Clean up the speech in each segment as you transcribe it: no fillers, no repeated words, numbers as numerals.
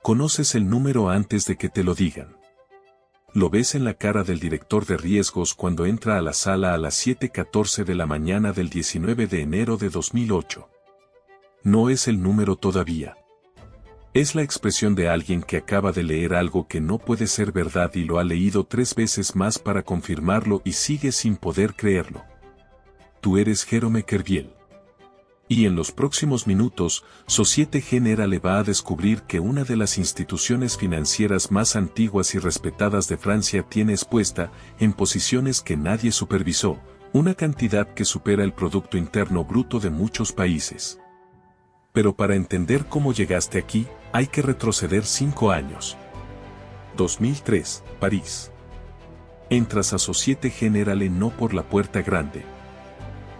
Conoces el número antes de que te lo digan. Lo ves en la cara del director de riesgos cuando entra a la sala a las 7:14 de la mañana del 19 de enero de 2008. No es el número todavía. Es la expresión de alguien que acaba de leer algo que no puede ser verdad y lo ha leído 3 veces más para confirmarlo y sigue sin poder creerlo. Tú eres Jérôme Kerviel. Y en los próximos minutos, Societe Generale va a descubrir que una de las instituciones financieras más antiguas y respetadas de Francia tiene expuesta, en posiciones que nadie supervisó, una cantidad que supera el Producto Interno Bruto de muchos países. Pero para entender cómo llegaste aquí, hay que retroceder 5 años. 2003, París. Entras a Societe Generale no por la puerta grande.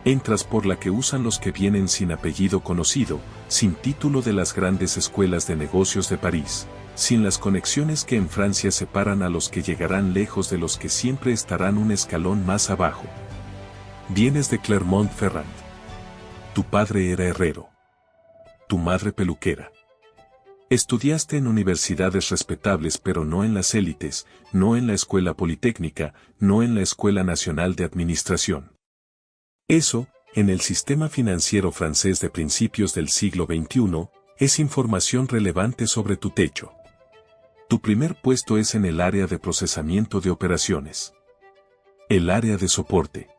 Entras por la que usan los que vienen sin apellido conocido, sin título de las grandes escuelas de negocios de París, sin las conexiones que en Francia separan a los que llegarán lejos de los que siempre estarán un escalón más abajo. Vienes de Clermont-Ferrand. Tu padre era herrero. Tu madre peluquera. Estudiaste en universidades respetables pero no en las élites, no en la Escuela Politécnica, no en la Escuela Nacional de Administración. Eso, en el sistema financiero francés de principios del siglo XXI, es información relevante sobre tu techo. Tu primer puesto es en el área de procesamiento de operaciones. El área de soporte.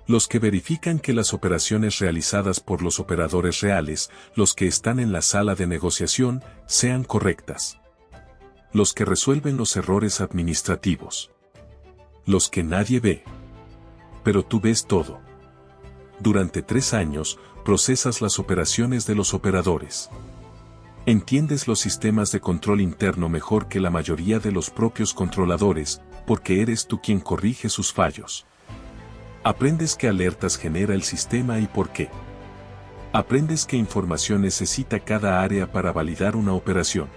Los que verifican que las operaciones realizadas por los operadores reales, los que están en la sala de negociación, sean correctas. Los que resuelven los errores administrativos. Los que nadie ve. Pero tú ves todo. Durante 3 años, procesas las operaciones de los operadores. Entiendes los sistemas de control interno mejor que la mayoría de los propios controladores, porque eres tú quien corrige sus fallos. Aprendes qué alertas genera el sistema y por qué. Aprendes qué información necesita cada área para validar una operación.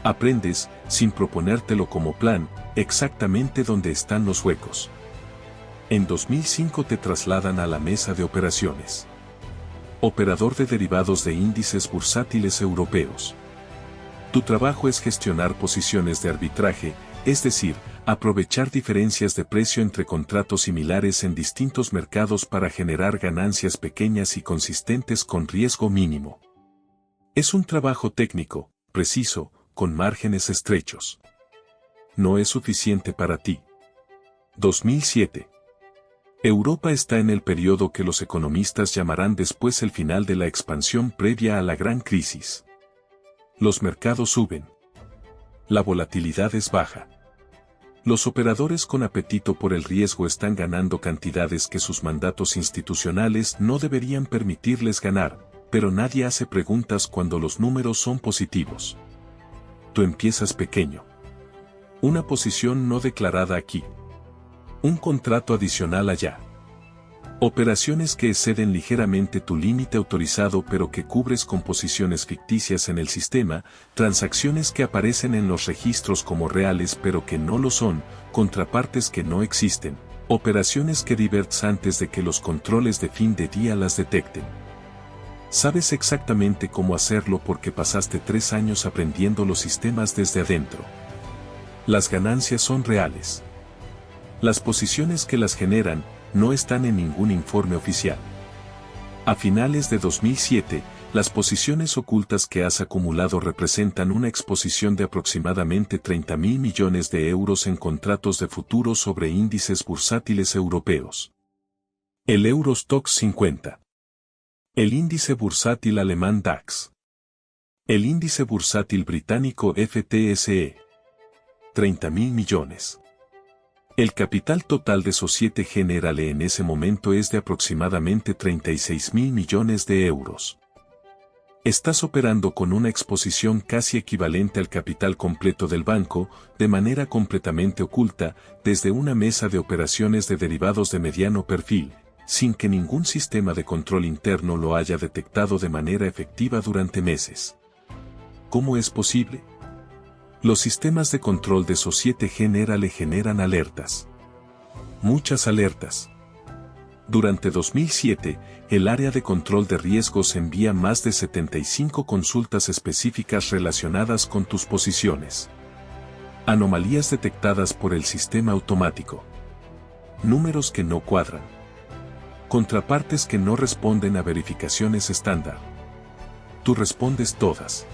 Aprendes, sin proponértelo como plan, exactamente dónde están los huecos. En 2005 te trasladan a la mesa de operaciones. Operador de derivados de índices bursátiles europeos. Tu trabajo es gestionar posiciones de arbitraje, es decir, aprovechar diferencias de precio entre contratos similares en distintos mercados para generar ganancias pequeñas y consistentes con riesgo mínimo. Es un trabajo técnico, preciso, con márgenes estrechos. No es suficiente para ti. 2007. Europa está en el periodo que los economistas llamarán después el final de la expansión previa a la gran crisis. Los mercados suben. La volatilidad es baja. Los operadores con apetito por el riesgo están ganando cantidades que sus mandatos institucionales no deberían permitirles ganar, pero nadie hace preguntas cuando los números son positivos. Tú empiezas pequeño. Una posición no declarada aquí. Un contrato adicional allá. Operaciones que exceden ligeramente tu límite autorizado pero que cubres con posiciones ficticias en el sistema, transacciones que aparecen en los registros como reales pero que no lo son, contrapartes que no existen, operaciones que diverts antes de que los controles de fin de día las detecten. Sabes exactamente cómo hacerlo porque pasaste 3 años aprendiendo los sistemas desde adentro. Las ganancias son reales. Las posiciones que las generan no están en ningún informe oficial. A finales de 2007, las posiciones ocultas que has acumulado representan una exposición de aproximadamente 30.000 millones de euros en contratos de futuro sobre índices bursátiles europeos. El Eurostoxx 50. El índice bursátil alemán DAX. El índice bursátil británico FTSE. 30.000 millones. El capital total de Societe Generale en ese momento es de aproximadamente 36.000 millones de euros. Estás operando con una exposición casi equivalente al capital completo del banco, de manera completamente oculta, desde una mesa de operaciones de derivados de mediano perfil, sin que ningún sistema de control interno lo haya detectado de manera efectiva durante meses. ¿Cómo es posible? Los sistemas de control de Societe Generale generan alertas. Muchas alertas. Durante 2007, el área de control de riesgos envía más de 75 consultas específicas relacionadas con tus posiciones. Anomalías detectadas por el sistema automático. Números que no cuadran. Contrapartes que no responden a verificaciones estándar. Tú respondes todas.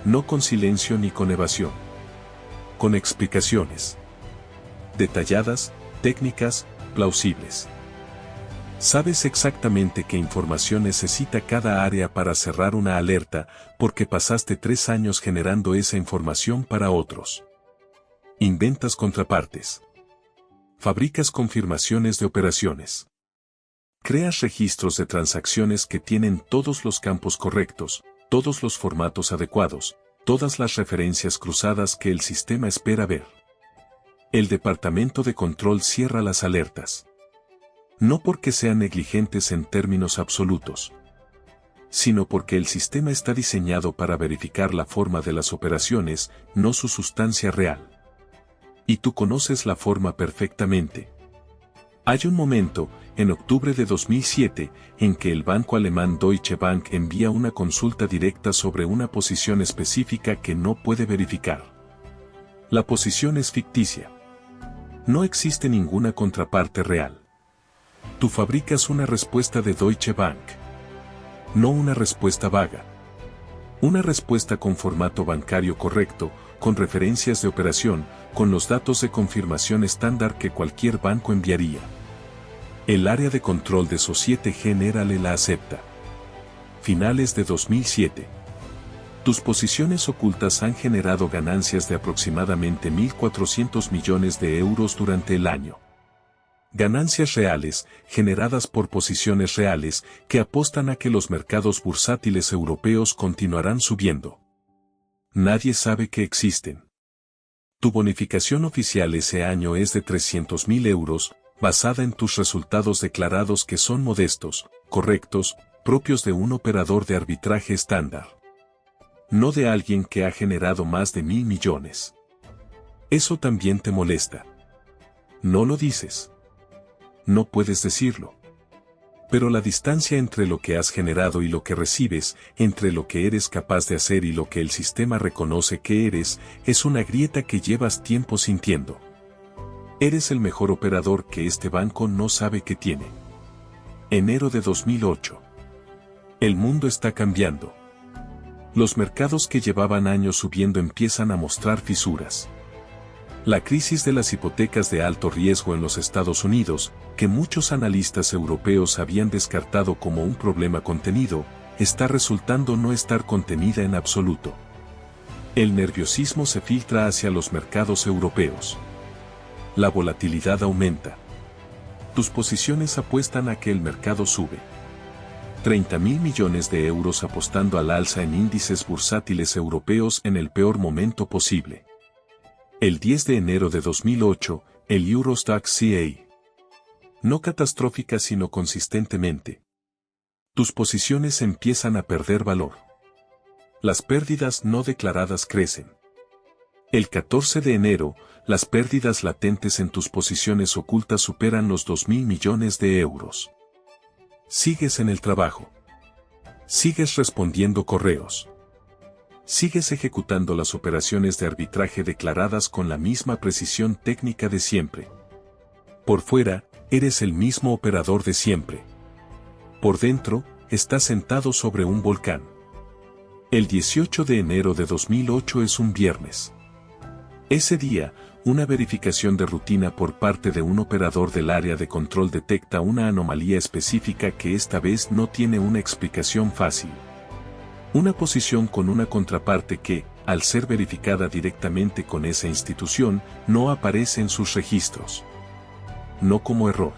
No con silencio ni con evasión. Con explicaciones. Detalladas, técnicas, plausibles. Sabes exactamente qué información necesita cada área para cerrar una alerta, porque pasaste 3 años generando esa información para otros. Inventas contrapartes. Fabricas confirmaciones de operaciones. Creas registros de transacciones que tienen todos los campos correctos, todos los formatos adecuados, todas las referencias cruzadas que el sistema espera ver. El departamento de control cierra las alertas. No porque sean negligentes en términos absolutos, sino porque el sistema está diseñado para verificar la forma de las operaciones, no su sustancia real. Y tú conoces la forma perfectamente. Hay un momento, en octubre de 2007, en que el banco alemán Deutsche Bank envía una consulta directa sobre una posición específica que no puede verificar. La posición es ficticia. No existe ninguna contraparte real. Tú fabricas una respuesta de Deutsche Bank. No una respuesta vaga. Una respuesta con formato bancario correcto, con referencias de operación, con los datos de confirmación estándar que cualquier banco enviaría. El área de control de Societe Generale la acepta. Finales de 2007. Tus posiciones ocultas han generado ganancias de aproximadamente 1.400 millones de euros durante el año. Ganancias reales, generadas por posiciones reales, que apostan a que los mercados bursátiles europeos continuarán subiendo. Nadie sabe que existen. Tu bonificación oficial ese año es de 300.000 euros, basada en tus resultados declarados que son modestos, correctos, propios de un operador de arbitraje estándar. No de alguien que ha generado más de 1.000 millones. Eso también te molesta. No lo dices. No puedes decirlo. Pero la distancia entre lo que has generado y lo que recibes, entre lo que eres capaz de hacer y lo que el sistema reconoce que eres, es una grieta que llevas tiempo sintiendo. Eres el mejor operador que este banco no sabe que tiene. Enero de 2008. El mundo está cambiando. Los mercados que llevaban años subiendo empiezan a mostrar fisuras. La crisis de las hipotecas de alto riesgo en los Estados Unidos, que muchos analistas europeos habían descartado como un problema contenido, está resultando no estar contenida en absoluto. El nerviosismo se filtra hacia los mercados europeos. La volatilidad aumenta. Tus posiciones apuestan a que el mercado sube. 30.000 millones de euros apostando al alza en índices bursátiles europeos en el peor momento posible. El 10 de enero de 2008, el Eurostoxx CA. No catastrófica sino consistentemente. Tus posiciones empiezan a perder valor. Las pérdidas no declaradas crecen. El 14 de enero, las pérdidas latentes en tus posiciones ocultas superan los 2.000 millones de euros. Sigues en el trabajo. Sigues respondiendo correos. Sigues ejecutando las operaciones de arbitraje declaradas con la misma precisión técnica de siempre. Por fuera, eres el mismo operador de siempre. Por dentro, estás sentado sobre un volcán. El 18 de enero de 2008 es un viernes. Ese día, una verificación de rutina por parte de un operador del área de control detecta una anomalía específica que esta vez no tiene una explicación fácil. Una posición con una contraparte que, al ser verificada directamente con esa institución, no aparece en sus registros. No como error.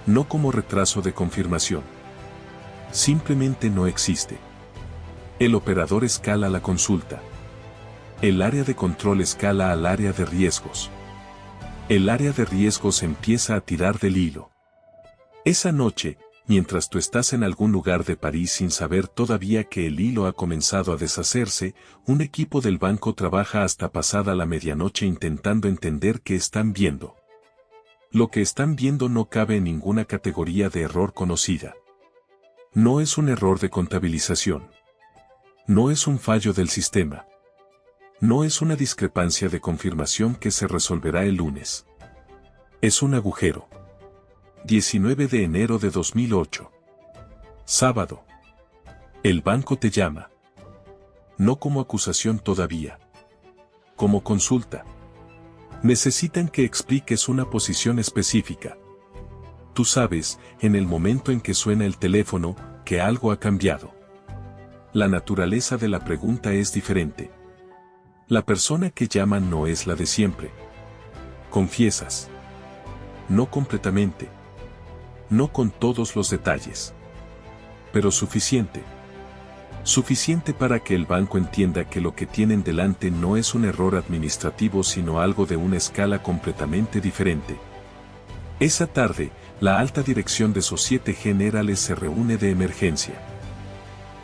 No como retraso de confirmación. Simplemente no existe. El operador escala la consulta. El área de control escala al área de riesgos. El área de riesgos empieza a tirar del hilo. Esa noche, mientras tú estás en algún lugar de París sin saber todavía que el hilo ha comenzado a deshacerse, un equipo del banco trabaja hasta pasada la medianoche intentando entender qué están viendo. Lo que están viendo no cabe en ninguna categoría de error conocida. No es un error de contabilización. No es un fallo del sistema. No es una discrepancia de confirmación que se resolverá el lunes. Es un agujero. 19 de enero de 2008. Sábado. El banco te llama. No como acusación todavía. Como consulta. Necesitan que expliques una posición específica. Tú sabes, en el momento en que suena el teléfono, que algo ha cambiado. La naturaleza de la pregunta es diferente. La persona que llama no es la de siempre. Confiesas. No completamente. No con todos los detalles. Pero suficiente. Suficiente para que el banco entienda que lo que tienen delante no es un error administrativo sino algo de una escala completamente diferente. Esa tarde, la alta dirección de Societe Generale se reúne de emergencia.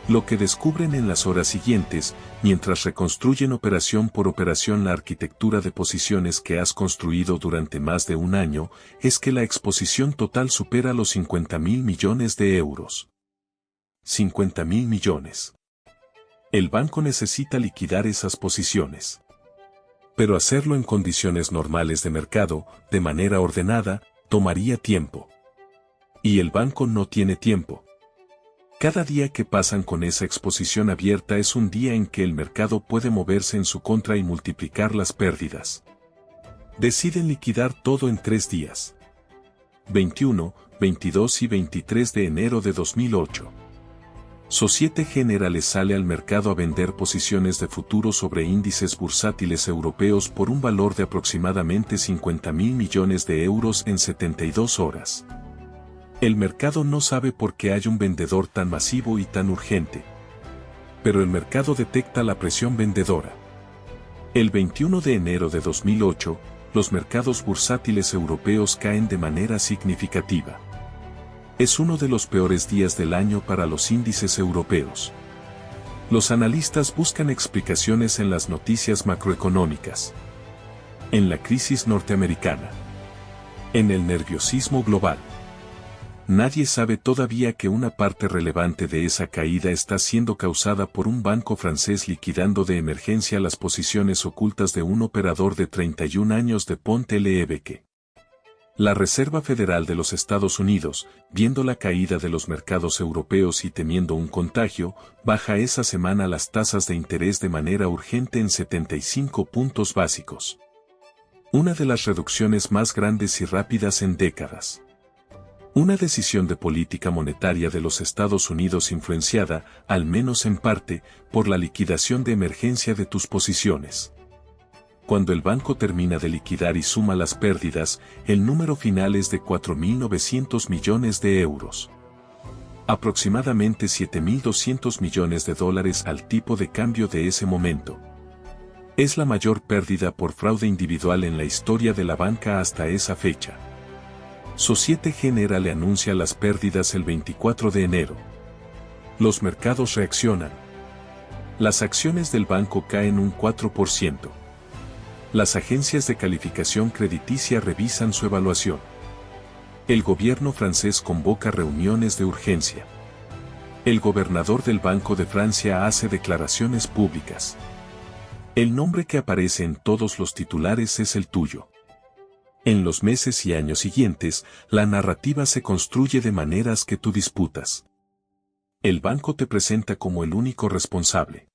Lo que descubren en las horas siguientes, mientras reconstruyen operación por operación la arquitectura de posiciones que has construido durante más de un año, es que la exposición total supera los 50.000 millones de euros. 50.000 millones. El banco necesita liquidar esas posiciones. Pero hacerlo en condiciones normales de mercado, de manera ordenada, tomaría tiempo. Y el banco no tiene tiempo. Cada día que pasan con esa exposición abierta es un día en que el mercado puede moverse en su contra y multiplicar las pérdidas. Deciden liquidar todo en 3 días. 21, 22 y 23 de enero de 2008. Societe Generale sale al mercado a vender posiciones de futuro sobre índices bursátiles europeos por un valor de aproximadamente 50.000 millones de euros en 72 horas. El mercado no sabe por qué hay un vendedor tan masivo y tan urgente. Pero el mercado detecta la presión vendedora. El 21 de enero de 2008, los mercados bursátiles europeos caen de manera significativa. Es uno de los peores días del año para los índices europeos. Los analistas buscan explicaciones en las noticias macroeconómicas, en la crisis norteamericana, en el nerviosismo global. Nadie sabe todavía que una parte relevante de esa caída está siendo causada por un banco francés liquidando de emergencia las posiciones ocultas de un operador de 31 años de Pont-l'Évêque. La Reserva Federal de los Estados Unidos, viendo la caída de los mercados europeos y temiendo un contagio, baja esa semana las tasas de interés de manera urgente en 75 puntos básicos. Una de las reducciones más grandes y rápidas en décadas. Una decisión de política monetaria de los Estados Unidos influenciada, al menos en parte, por la liquidación de emergencia de tus posiciones. Cuando el banco termina de liquidar y suma las pérdidas, el número final es de 4.900 millones de euros. Aproximadamente 7.200 millones de dólares al tipo de cambio de ese momento. Es la mayor pérdida por fraude individual en la historia de la banca hasta esa fecha. Societe Generale anuncia las pérdidas el 24 de enero. Los mercados reaccionan. Las acciones del banco caen un 4%. Las agencias de calificación crediticia revisan su evaluación. El gobierno francés convoca reuniones de urgencia. El gobernador del Banco de Francia hace declaraciones públicas. El nombre que aparece en todos los titulares es el tuyo. En los meses y años siguientes, la narrativa se construye de maneras que tú disputas. El banco te presenta como el único responsable.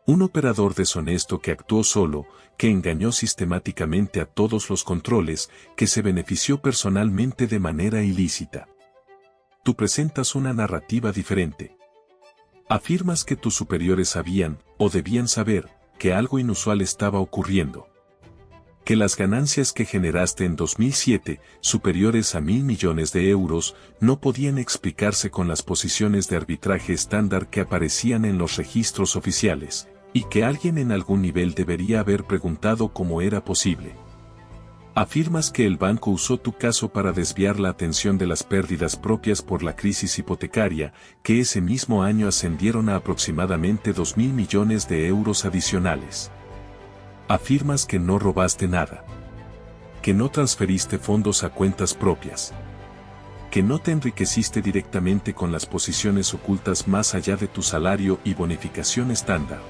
Un operador deshonesto que actuó solo, que engañó sistemáticamente a todos los controles, que se benefició personalmente de manera ilícita. Tú presentas una narrativa diferente. Afirmas que tus superiores sabían, o debían saber, que algo inusual estaba ocurriendo. Que las ganancias que generaste en 2007, superiores a 1.000 millones de euros, no podían explicarse con las posiciones de arbitraje estándar que aparecían en los registros oficiales, y que alguien en algún nivel debería haber preguntado cómo era posible. Afirmas que el banco usó tu caso para desviar la atención de las pérdidas propias por la crisis hipotecaria, que ese mismo año ascendieron a aproximadamente 2.000 millones de euros adicionales. Afirmas que no robaste nada. que no transferiste fondos a cuentas propias, que no te enriqueciste directamente con las posiciones ocultas más allá de tu salario y bonificación estándar.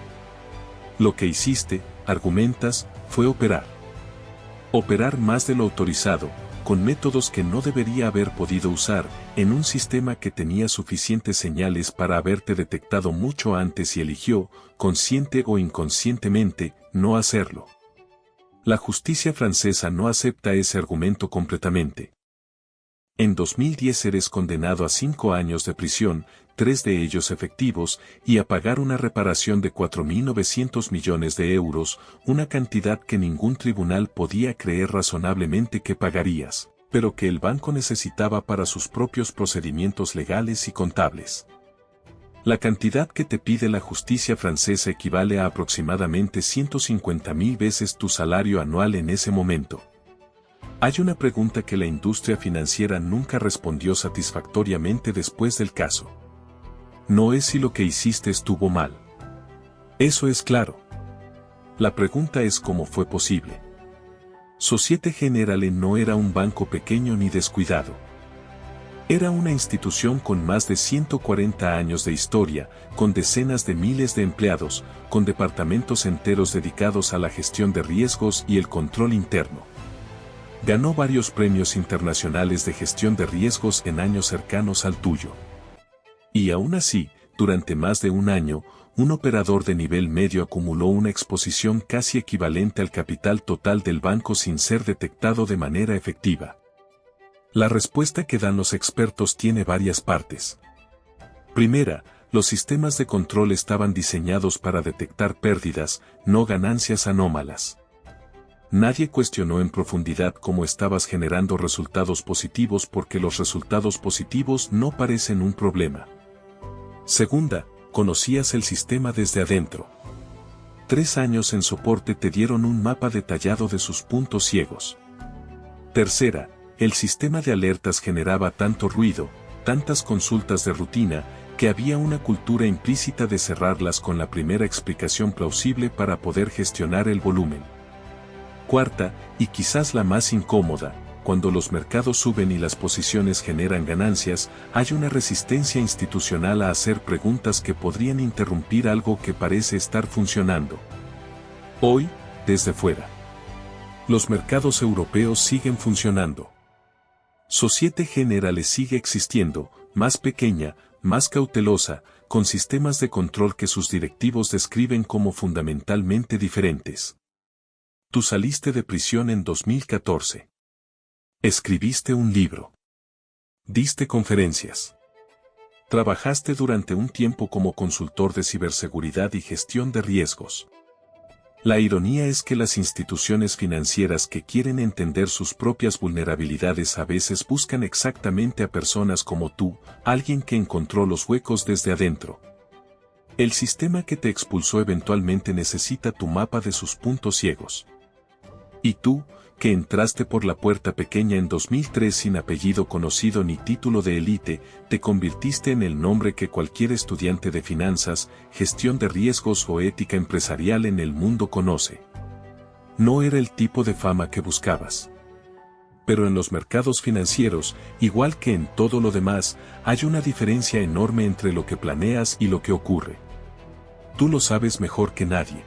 Lo que hiciste, argumentas, fue operar. Operar más de lo autorizado, con métodos que no debería haber podido usar, en un sistema que tenía suficientes señales para haberte detectado mucho antes y eligió, consciente o inconscientemente, no hacerlo. La justicia francesa no acepta ese argumento completamente. En 2010 eres condenado a 5 años de prisión, 3 de ellos efectivos, y a pagar una reparación de 4.900 millones de euros, una cantidad que ningún tribunal podía creer razonablemente que pagarías, pero que el banco necesitaba para sus propios procedimientos legales y contables. La cantidad que te pide la justicia francesa equivale a aproximadamente 150.000 veces tu salario anual en ese momento. Hay una pregunta que la industria financiera nunca respondió satisfactoriamente después del caso. No es si lo que hiciste estuvo mal. Eso es claro. La pregunta es cómo fue posible. Societe Generale no era un banco pequeño ni descuidado. Era una institución con más de 140 años de historia, con decenas de miles de empleados, con departamentos enteros dedicados a la gestión de riesgos y el control interno. Ganó varios premios internacionales de gestión de riesgos en años cercanos al tuyo. Y aún así, durante más de un año, un operador de nivel medio acumuló una exposición casi equivalente al capital total del banco sin ser detectado de manera efectiva. La respuesta que dan los expertos tiene varias partes. Primera, los sistemas de control estaban diseñados para detectar pérdidas, no ganancias anómalas. Nadie cuestionó en profundidad cómo estabas generando resultados positivos porque los resultados positivos no parecen un problema. Segunda, conocías el sistema desde adentro. 3 años en soporte te dieron un mapa detallado de sus puntos ciegos. Tercera, el sistema de alertas generaba tanto ruido, tantas consultas de rutina, que había una cultura implícita de cerrarlas con la primera explicación plausible para poder gestionar el volumen. Cuarta, y quizás la más incómoda, cuando los mercados suben y las posiciones generan ganancias, hay una resistencia institucional a hacer preguntas que podrían interrumpir algo que parece estar funcionando. Hoy, desde fuera, los mercados europeos siguen funcionando. Societe Generale sigue existiendo, más pequeña, más cautelosa, con sistemas de control que sus directivos describen como fundamentalmente diferentes. Tú saliste de prisión en 2014. Escribiste un libro. Diste conferencias. Trabajaste durante un tiempo como consultor de ciberseguridad y gestión de riesgos. La ironía es que las instituciones financieras que quieren entender sus propias vulnerabilidades a veces buscan exactamente a personas como tú, alguien que encontró los huecos desde adentro. El sistema que te expulsó eventualmente necesita tu mapa de sus puntos ciegos. Y tú, que entraste por la puerta pequeña en 2003 sin apellido conocido ni título de élite, te convirtiste en el nombre que cualquier estudiante de finanzas, gestión de riesgos o ética empresarial en el mundo conoce. No era el tipo de fama que buscabas. Pero en los mercados financieros, igual que en todo lo demás, hay una diferencia enorme entre lo que planeas y lo que ocurre. Tú lo sabes mejor que nadie.